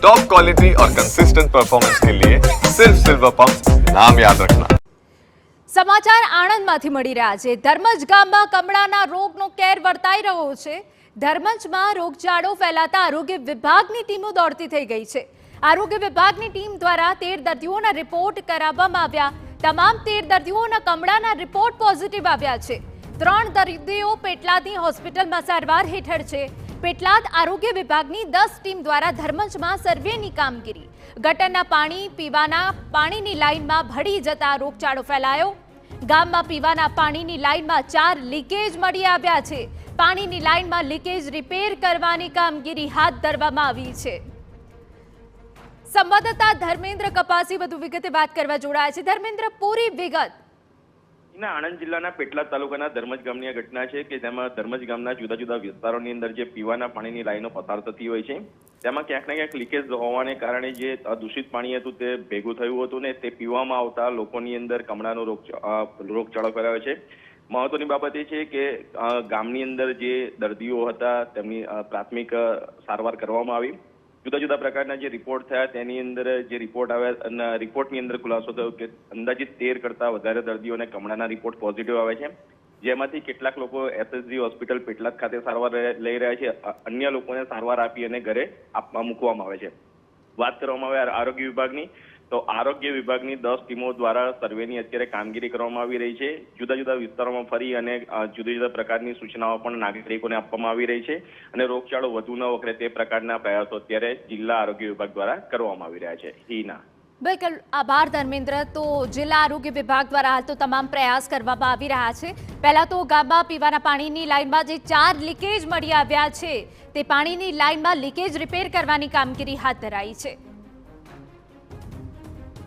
Top quality और consistent performance के लिए सिर्फ सिल्वर पंप नाम याद रखना। સમાચાર આણંદમાંથી મળી રહ્યા છે। ધર્મજ ગામમાં કમળાના રોગનો કેર વર્તાઈ રહ્યો છે। ધર્મજમાં રોગચાળો ફેલાતા આરોગ્ય વિભાગની ટીમો દોડતી થઈ ગઈ છે। આરોગ્ય વિભાગની ટીમ દ્વારા 13 દર્દીઓના રિપોર્ટ કરાવવામાં આવ્યા। તમામ 13 દર્દીઓના કમળાના રિપોર્ટ પોઝિટિવ આવ્યા છે। 3 દર્દીઓ પેટલાદની હોસ્પિટલમાં સારવાર હેઠળ છે। પેટલાદ આરોગ્ય વિભાગની 10 ટીમ દ્વારા ધર્મજમાં સર્વેની કામગીરી। ગટરના પાણી પીવાના પાણીની લાઇનમાં ભળી જતા રોગચાળો ફેલાયો। ગામમાં પીવાના પાણીની લાઇનમાં 4 લીકેજ મળી આવ્યા છે। પાણીની લાઇનમાં લીકેજ રિપેર કરવાની કામગીરી હાથ ધરવામાં આવી છે। સંવાદદાતા ધર્મેન્દ્ર કપાસી વધુ વિગતે વાત કરવા જોડાયા છે। ધર્મેન્દ્ર, પૂરી વિગત। આણંદ જિલ્લાના પેટલાદ તાલુકાના ધર્મજ ગામની આ ઘટના છે કે જેમાં ધર્મજ ગામના જુદા જુદા વિસ્તારોની અંદર જે પીવાના પાણીની લાઈનો પસાર થતી હોય છે તેમાં ક્યાંક ને ક્યાંક લીકેજ હોવાને કારણે જે દૂષિત પાણી હતું તે ભેગું થયું હતું ને તે પીવામાં આવતા લોકોની અંદર કમળાનો રોગચાળો ફેલાયો છે। મહત્વની બાબત એ છે કે ગામની અંદર જે દર્દીઓ હતા તેમની પ્રાથમિક સારવાર કરવામાં આવી। જુદા જુદા પ્રકારના જે રિપોર્ટ થયા તેની અંદર જે રિપોર્ટ આવ્યા અને રિપોર્ટની અંદર ખુલાસો થયો કે અંદાજિત 13 કરતા વધારે દર્દીઓને કમળાના રિપોર્ટ પોઝિટિવ આવે છે, જેમાંથી કેટલાક લોકો એસએસજી હોસ્પિટલ પેટલાદ ખાતે સારવાર લઈ રહ્યા છે, અન્ય લોકોને સારવાર આપી અને ઘરે મૂકવામાં આવે છે। વાત કરવામાં આવે આરોગ્ય વિભાગની, તો આરોગ્ય વિભાગની 10 ટીમો દ્વારા સર્વેની અત્યારે કામગીરી કરવામાં આવી રહી છે। જુદા જુદા વિસ્તારોમાં ફરી અને જુદા જુદા પ્રકારની સૂચનાઓ પણ નાગરિકોને આપવામાં આવી રહી છે અને રોગચાળો વધુ ન વકરે તે પ્રકારના પ્રયાસો અત્યારે જિલ્લા આરોગ્ય વિભાગ દ્વારા કરવામાં આવી રહ્યા છે। હિના, બિલકુલ આભાર ધર્મેન્દ્ર। તો જિલ્લા આરોગ્ય વિભાગ દ્વારા હાલ તો તમામ પ્રયાસ કરવામાં આવી રહ્યા છે। પહેલા તો ગામમાં પીવાના પાણીની લાઇનમાં જે 4 લીકેજ મળી આવ્યા છે તે પાણીની લાઇનમાં લીકેજ રિપેર કરવાની કામગીરી હાથ ધરાઈ છે।